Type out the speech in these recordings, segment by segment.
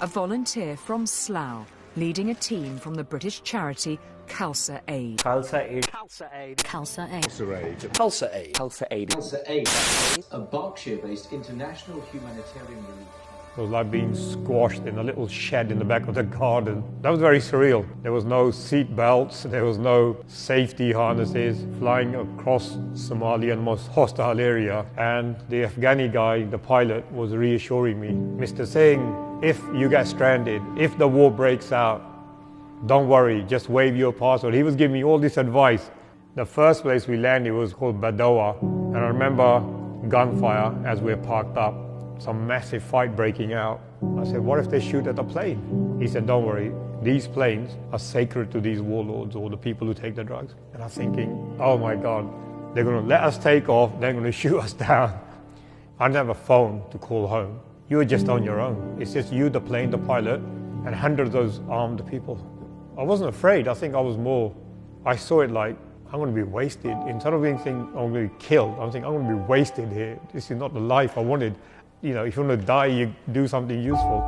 a volunteer from Slough, leading a team from the British charity KhalsaAid. KhalsaAid. KhalsaAid. KhalsaAid. KhalsaAid. KhalsaAid. KhalsaAid, a Berkshire-based international humanitarian relief. It was like being squashed in a little shed in the back of the garden. That was very surreal. There was no seat belts, there was no safety harnesses, flying across Somalia, the most hostile area. And the Afghani guy, the pilot, was reassuring me, Mr. Singh, if you get stranded, if the war breaks out, don't worry, just wave your passport. He was giving me all this advice. The first place we landed was called Badawa, and I remember gunfire as we were parked up. Some massive fight breaking out. I said, what if they shoot at the plane? He said, don't worry, these planes are sacred to these warlords or the people who take the drugs. And I'm thinking, oh my God, they're going to let us take off, they're going to shoot us down. I didn't have a phone to call home. You were just on your own. It's just you, the plane, the pilot, and hundreds of those armed people. I wasn't afraid. I think I was more, I saw it like, I'm going to be wasted. Instead of being thinking I'm going to be killed, I'm thinking I'm going to be wasted here. This is not the life I wanted. You know, if you want to die, you do something useful.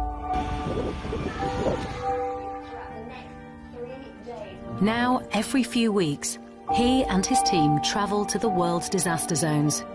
Now, every few weeks, he and his team travel to the world's disaster zones.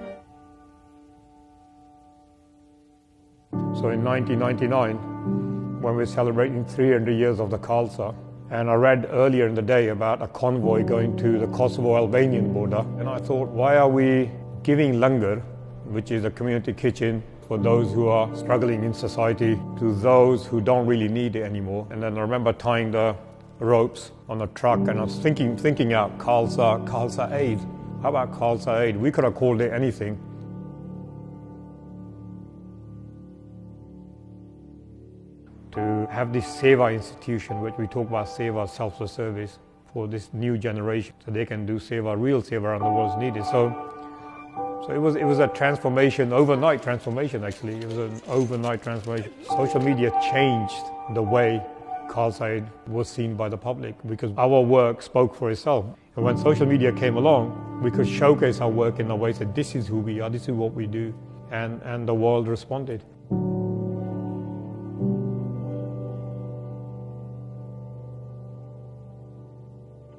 So in 1999, when we were celebrating 300 years of the Khalsa, and I read earlier in the day about a convoy going to the Kosovo-Albanian border, and I thought, why are we giving langar, which is a community kitchen, for those who are struggling in society, to those who don't really need it anymore. And then I remember tying the ropes on a truck, and I was thinking out KhalsaAid. How about KhalsaAid? We could have called it anything. To have this Seva institution, which we talk about Seva, selfless service, for this new generation, so they can do Seva, real Seva around the world is needed. So it was a transformation, overnight transformation actually. It was an overnight transformation. Social media changed the way KhalsaAid was seen by the public because our work spoke for itself. And when social media came along, we could showcase our work in a way that this is who we are, this is what we do. And the world responded.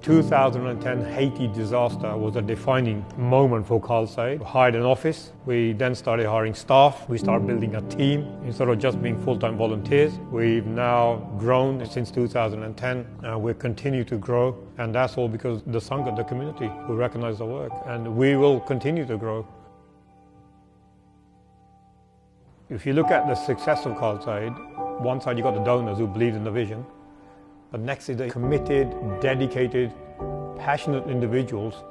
2010 Haiti disaster was a defining moment for KhalsaAid. We hired an office. We then started hiring staff. We started building a team instead of just being full-time volunteers. We've now grown since 2010 and we continue to grow. And that's all because the Sangha, the community, who recognize the work. And we will continue to grow. If you look at the success of KhalsaAid, one side you've got the donors who believe in the vision. But next is the committed, dedicated, passionate individuals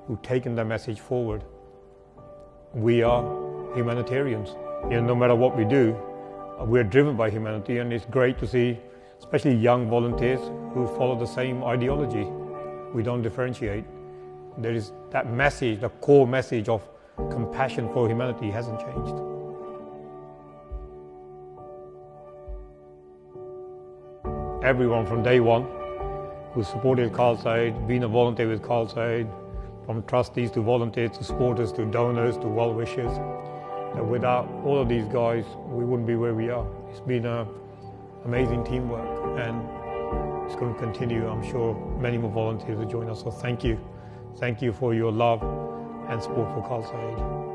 who've taken their message forward. We are humanitarians. You know, no matter what we do, we're driven by humanity, and it's great to see, especially young volunteers who follow the same ideology. We don't differentiate. There is that message, the core message of compassion for humanity hasn't changed. Everyone from day one who supported KhalsaAid, been a volunteer with KhalsaAid, from trustees to volunteers to supporters to donors to well-wishers. Without all of these guys, we wouldn't be where we are. It's been amazing teamwork, and it's going to continue. I'm sure many more volunteers will join us, so thank you. Thank you for your love and support for KhalsaAid.